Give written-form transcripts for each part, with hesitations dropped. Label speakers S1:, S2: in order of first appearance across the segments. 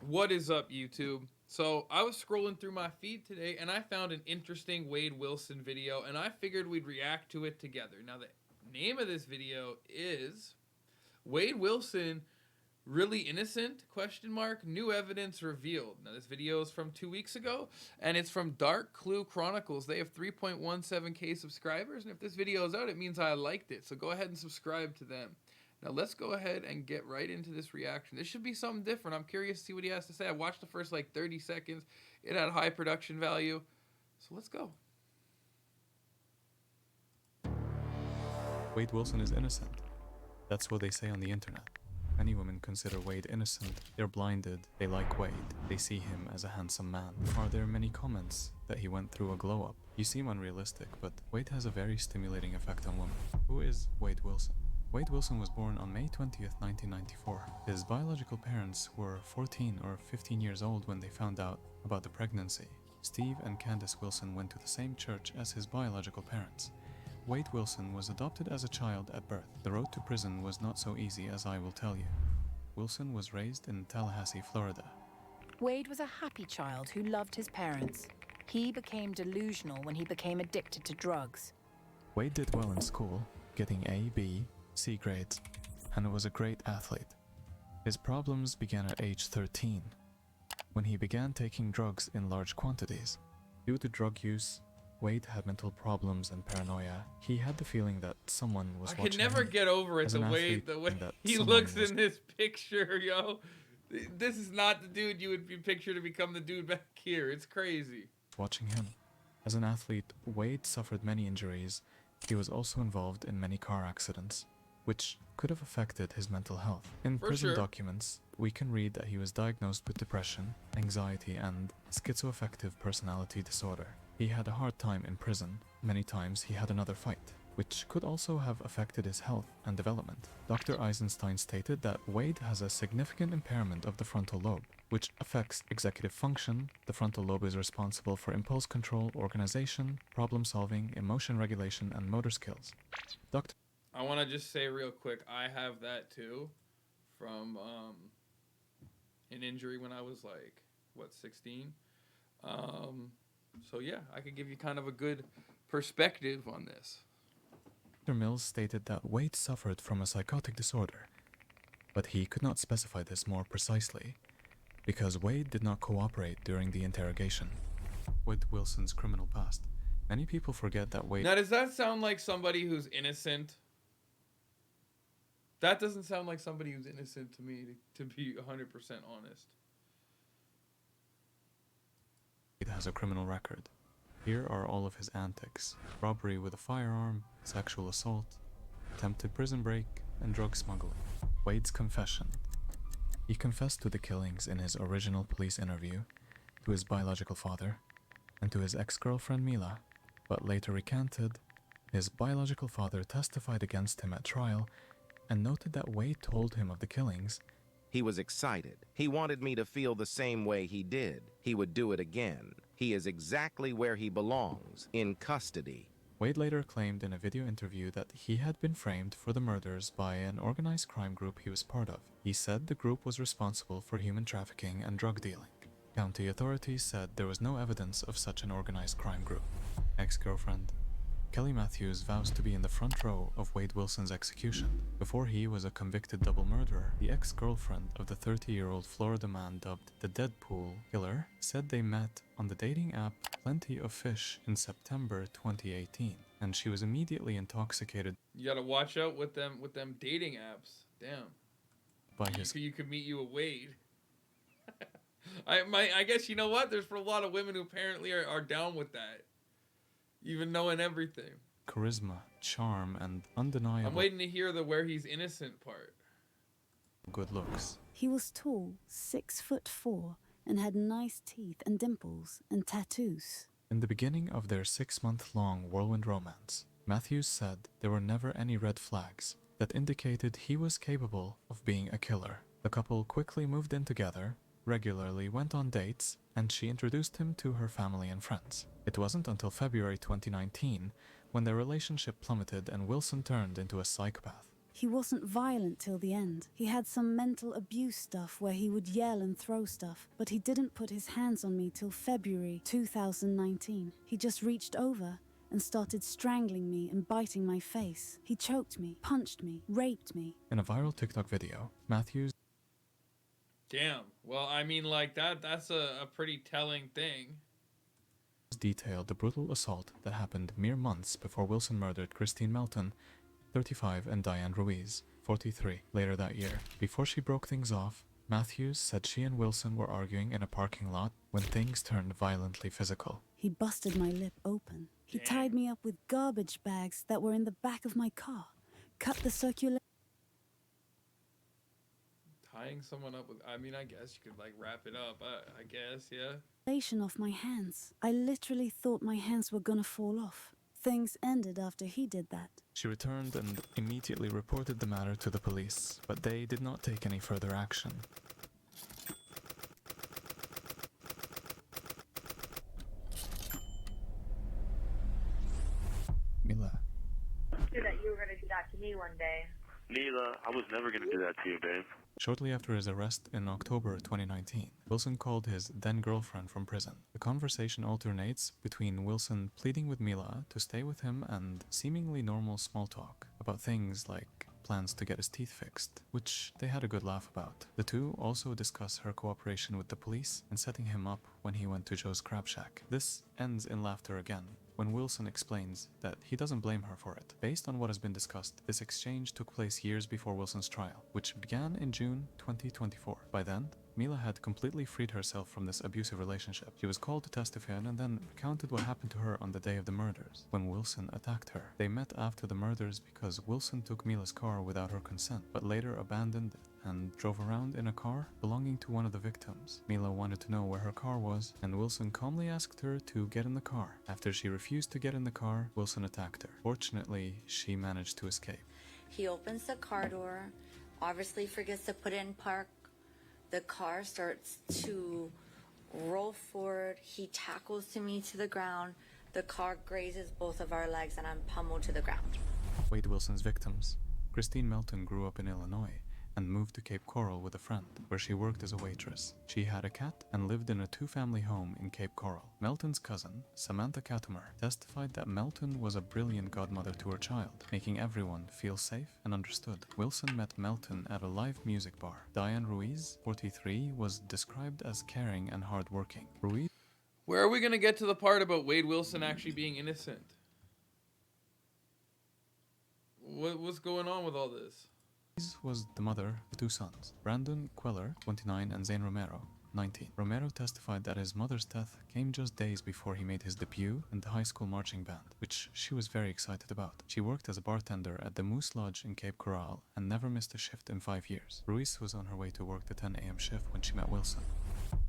S1: What is up, YouTube? So, I was scrolling through my feed today and I found an interesting Wade Wilson video and I figured we'd react to it together. Now, the name of this video is Wade Wilson Really Innocent? Question mark. New evidence revealed. Now, this video is from 2 weeks ago and it's from Dark Clue Chronicles. They have 3.17k subscribers, and if this video is out, it means I liked it. So go ahead and subscribe to them. Now let's go ahead and get right into this reaction. This should be something different. I'm curious to see what he has to say. I watched the first like 30 seconds. It had high production value. So let's go.
S2: Wade Wilson is innocent. That's what they say on the internet. Many women consider Wade innocent. They're blinded. They like Wade. They see him as a handsome man. Are there many comments that he went through a glow-up? You seem unrealistic, but Wade has a very stimulating effect on women. Who is Wade Wilson? Wade Wilson was born on May 20th, 1994. His biological parents were 14 or 15 years old when they found out about the pregnancy. Steve and Candace Wilson went to the same church as his biological parents. Wade Wilson was adopted as a child at birth. The road to prison was not so easy, as I will tell you. Wilson was raised in Tallahassee, Florida.
S3: Wade was a happy child who loved his parents. He became delusional when he became addicted to drugs.
S2: Wade did well in school, getting A, B, C grades, and was a great athlete. His problems began at age 13, when he began taking drugs in large quantities. Due to drug use, Wade had mental problems and paranoia. He had the feeling that someone was watching him.
S1: I can never get over it,
S2: As
S1: the
S2: an
S1: way
S2: athlete, that
S1: he
S2: someone
S1: looks
S2: was
S1: in this picture, yo. This is not the dude you would picture to become the dude back here. It's crazy.
S2: watching him. As an athlete, Wade suffered many injuries. He was also involved in many car accidents, which could have affected his mental health. In prison documents, we can read that he was diagnosed with depression, anxiety, and schizoaffective personality disorder. He had a hard time in prison. Many times he had another fight, which could also have affected his health and development. Dr. Eisenstein stated that Wade has a significant impairment of the frontal lobe, which affects executive function. The frontal lobe is responsible for impulse control, organization, problem solving, emotion regulation, and motor skills.
S1: I want to just say real quick, I have that too, from an injury when I was like, 16? So yeah, I could give you kind of a good perspective on this.
S2: Dr. Mills stated that Wade suffered from a psychotic disorder, but he could not specify this more precisely, because Wade did not cooperate during the interrogation. With Wilson's criminal past, many people forget that Wade...
S1: Now, does that sound like somebody who's innocent? That doesn't sound like somebody who's innocent to me, to be 100% honest.
S2: Wade has a criminal record. Here are all of his antics: robbery with a firearm, sexual assault, attempted prison break, and drug smuggling. Wade's confession. He confessed to the killings in his original police interview, to his biological father, and to his ex-girlfriend Mila, but later recanted. His biological father testified against him at trial and noted that Wade told him of the killings.
S4: He was excited. He wanted me to feel the same way he did. He would do it again. He is exactly where he belongs, in custody.
S2: Wade later claimed in a video interview that he had been framed for the murders by an organized crime group he was part of. He said the group was responsible for human trafficking and drug dealing. County authorities said there was no evidence of such an organized crime group. Ex-girlfriend Kelly Matthews vows to be in the front row of Wade Wilson's execution. Before he was a convicted double murderer, the ex-girlfriend of the 30-year-old Florida man dubbed the Deadpool Killer said they met on the dating app Plenty of Fish in September 2018, and she was immediately intoxicated.
S1: You gotta watch out with them dating apps. Damn. You could meet you a Wade. I guess, you know what? There's a lot of women who apparently are down with that, even knowing everything.
S2: Charisma, charm, and undeniable...
S1: I'm waiting to hear the where he's innocent part.
S2: ...good looks.
S5: He was tall, 6'4", and had nice teeth and dimples and tattoos.
S2: In the beginning of their 6-month-long whirlwind romance, Matthews said there were never any red flags that indicated he was capable of being a killer. The couple quickly moved in together, regularly went on dates, and she introduced him to her family and friends. It wasn't until February 2019 when their relationship plummeted and Wilson turned into a psychopath.
S5: He wasn't violent till the end. He had some mental abuse stuff where he would yell and throw stuff, but he didn't put his hands on me till February 2019. He just reached over and started strangling me and biting my face. He choked me, punched me, raped me.
S2: In a viral TikTok video, Matthews
S1: Damn. Well, I mean, like, that's a pretty telling thing.
S2: detailed the brutal assault that happened mere months before Wilson murdered Christine Melton, 35, and Diane Ruiz, 43, later that year. Before she broke things off, Matthews said she and Wilson were arguing in a parking lot when things turned violently physical.
S5: He busted my lip open. He tied me up with garbage bags that were in the back of my car, cut the circulation.
S1: Tying someone up with, I mean, I guess you could, like, wrap it up. I guess, yeah.
S5: Off my hands. I literally thought my hands were gonna fall off. Things ended after he did that.
S2: She returned and immediately reported the matter to the police, but they did not take any further action. Mila.
S6: Knew that you were gonna do that to me one day.
S7: Mila, I was never gonna do that to you, babe.
S2: Shortly after his arrest in October 2019, Wilson called his then-girlfriend from prison. The conversation alternates between Wilson pleading with Mila to stay with him and seemingly normal small talk about things like plans to get his teeth fixed, which they had a good laugh about. The two also discuss her cooperation with the police and setting him up when he went to Joe's Crab Shack. This ends in laughter again, when Wilson explains that he doesn't blame her for it. Based on what has been discussed, this exchange took place years before Wilson's trial, which began in June 2024. By then, Mila had completely freed herself from this abusive relationship. She was called to testify and then recounted what happened to her on the day of the murders, when Wilson attacked her. They met after the murders because Wilson took Mila's car without her consent, but later abandoned it and drove around in a car belonging to one of the victims. Mila wanted to know where her car was, and Wilson calmly asked her to get in the car. After she refused to get in the car, Wilson attacked her. Fortunately, she managed to escape.
S6: He opens the car door, obviously forgets to put it in park. The car starts to roll forward. He tackles me to the ground. The car grazes both of our legs and I'm pummeled to the ground.
S2: Wade Wilson's victims. Christine Melton grew up in Illinois and moved to Cape Coral with a friend, where she worked as a waitress. She had a cat and lived in a two-family home in Cape Coral. Melton's cousin, Samantha Katumer, testified that Melton was a brilliant godmother to her child, making everyone feel safe and understood. Wilson met Melton at a live music bar. Diane Ruiz, 43, was described as caring and hardworking. Ruiz
S1: Where are we gonna get to the part about Wade Wilson actually being innocent? What's going on with all this?
S2: was the mother of two sons, Brandon Queller, 29, and Zane Romero, 19. Romero testified that his mother's death came just days before he made his debut in the high school marching band, which she was very excited about. She worked as a bartender at the Moose Lodge in Cape Coral and never missed a shift in 5 years. Ruiz was on her way to work the 10 a.m. shift when she met Wilson.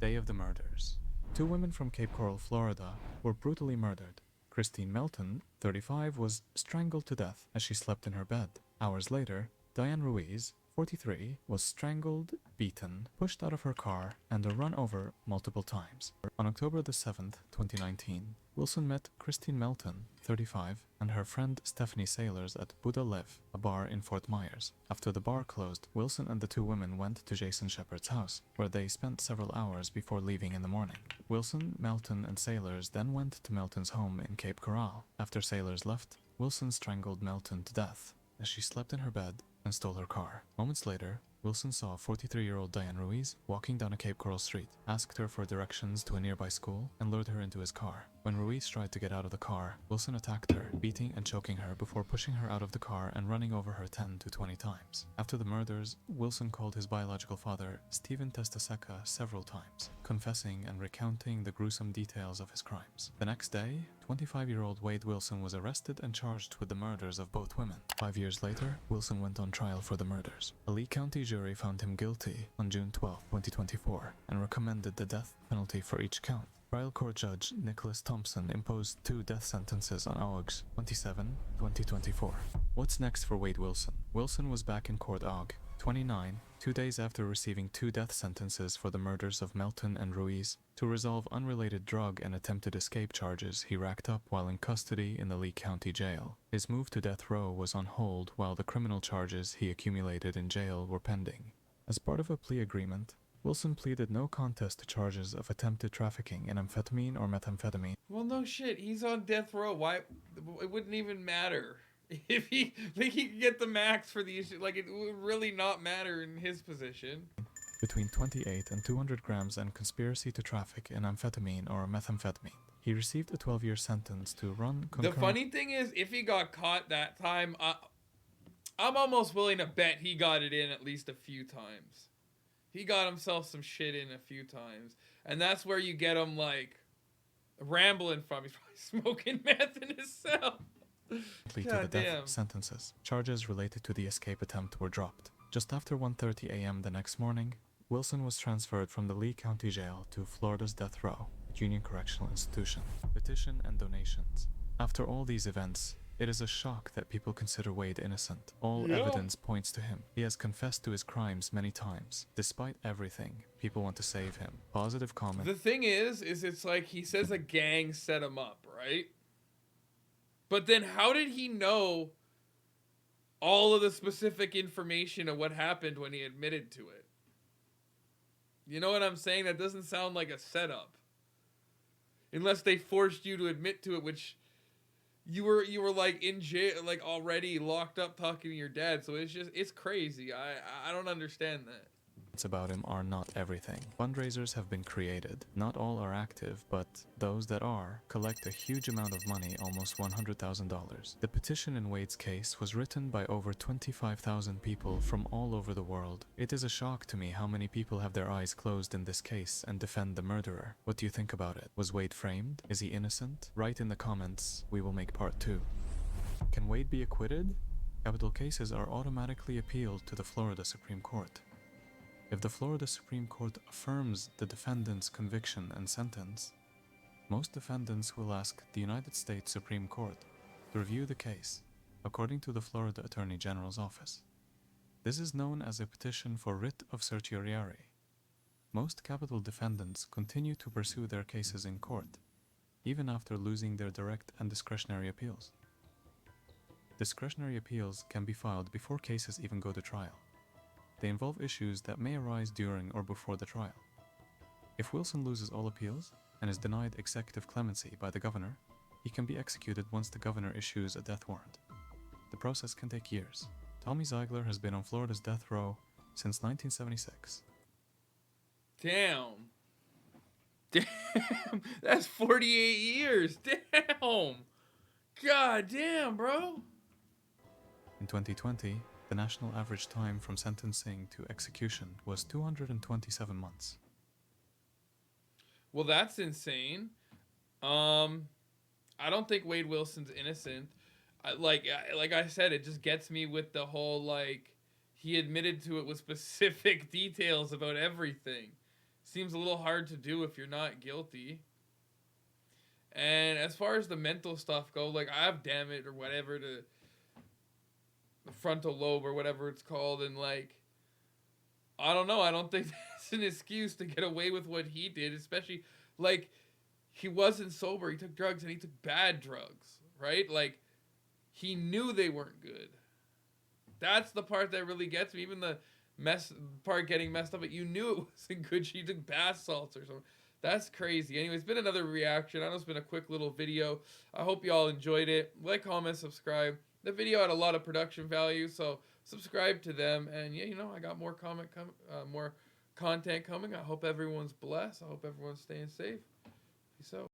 S2: Day of the murders. Two women from Cape Coral, Florida, were brutally murdered. Christine Melton, 35, was strangled to death as she slept in her bed. Hours later, Diane Ruiz, 43, was strangled, beaten, pushed out of her car, and run over multiple times. On October the 7th, 2019, Wilson met Christine Melton, 35, and her friend Stephanie Sailors at Buddha Live, a bar in Fort Myers. After the bar closed, Wilson and the two women went to Jason Shepard's house, where they spent several hours before leaving in the morning. Wilson, Melton, and Sailors then went to Melton's home in Cape Coral. After Sailors left, Wilson strangled Melton to death as she slept in her bed and stole her car. Moments later, Wilson saw 43-year-old Diane Ruiz walking down a Cape Coral street, asked her for directions to a nearby school, and lured her into his car. When Ruiz tried to get out of the car, Wilson attacked her, beating and choking her before pushing her out of the car and running over her 10 to 20 times. After the murders, Wilson called his biological father, Stephen Testaseca, several times, confessing and recounting the gruesome details of his crimes. The next day, 25-year-old Wade Wilson was arrested and charged with the murders of both women. 5 years later, Wilson went on trial for the murders. A Lee County jury found him guilty on June 12, 2024, and recommended the death penalty for each count. Trial court judge Nicholas Thompson imposed 2 death sentences on August 27, 2024. What's next for Wade Wilson? Wilson was back in court 29, 2 days after receiving 2 death sentences for the murders of Melton and Ruiz, to resolve unrelated drug and attempted escape charges he racked up while in custody in the Lee County Jail. His move to death row was on hold while the criminal charges he accumulated in jail were pending. As part of a plea agreement, Wilson pleaded no contest to charges of attempted trafficking in amphetamine or methamphetamine.
S1: Well, no shit. He's on death row. Why? It wouldn't even matter. If he could get the max for the issue, like it would really not matter in his position.
S2: Between 28 and 200 grams and conspiracy to traffic in amphetamine or methamphetamine. He received a 12-year sentence to run concurrent.
S1: The funny thing is, if he got caught that time, I'm almost willing to bet he got it in at least a few times. He got himself some shit in a few times. And that's where you get him, like, rambling from. He's probably smoking meth in his cell.
S2: To the death sentences. Charges related to the escape attempt were dropped. Just after 1:30 a.m. the next morning, Wilson was transferred from the Lee County Jail to Florida's death row, Union Correctional Institution. Petition and donations. After all these events, it is a shock that people consider Wade innocent. All evidence points to him. He has confessed to his crimes many times. Despite everything, people want to save him. Positive comment.
S1: The thing is it's like he says a gang set him up, right? But then how did he know all of the specific information of what happened when he admitted to it? You know what I'm saying? That doesn't sound like a setup. Unless they forced you to admit to it, which you were like in jail, like already locked up talking to your dad. So it's crazy. I don't understand that.
S2: About him are not everything. Fundraisers have been created. Not all are active, but those that are collect a huge amount of money, almost $100,000. The petition in Wade's case was written by over 25,000 people from all over the world. It is a shock to me how many people have their eyes closed in this case and defend the murderer. What do you think about it? Was Wade framed? Is he innocent? Write in the comments. We will make part 2. Can Wade be acquitted? Capital cases are automatically appealed to the Florida Supreme Court. If the Florida Supreme Court affirms the defendant's conviction and sentence, most defendants will ask the United States Supreme Court to review the case, according to the Florida Attorney General's office. This is known as a petition for writ of certiorari. Most capital defendants continue to pursue their cases in court, even after losing their direct and discretionary appeals. Discretionary appeals can be filed before cases even go to trial. They involve issues that may arise during or before the trial. If Wilson loses all appeals and is denied executive clemency by the governor, he can be executed once the governor issues a death warrant. The process can take years. Tommy Zeigler has been on Florida's death row since 1976. Damn.
S1: That's 48 years. Damn. God damn, bro.
S2: In 2020, the national average time from sentencing to execution was 227 months.
S1: Well, that's insane. I don't think Wade Wilson's innocent. Like I said, it just gets me with the whole, like, he admitted to it with specific details about everything. Seems a little hard to do if you're not guilty. And as far as the mental stuff go, like, I have damage or whatever to the frontal lobe or whatever it's called, and like, I don't know, I don't think that's an excuse to get away with what he did, especially like he wasn't sober, he took drugs and he took bad drugs, right? Like, he knew they weren't good. That's the part that really gets me. Even the part getting messed up, but you knew it wasn't good. She took bath salts or something. That's crazy. Anyway, it's been another reaction. I know it's been a quick little video. I hope you all enjoyed it. Like, comment, subscribe. The video had a lot of production value, so subscribe to them. And yeah, you know, I got more content coming. I hope everyone's blessed. I hope everyone's staying safe. Peace out.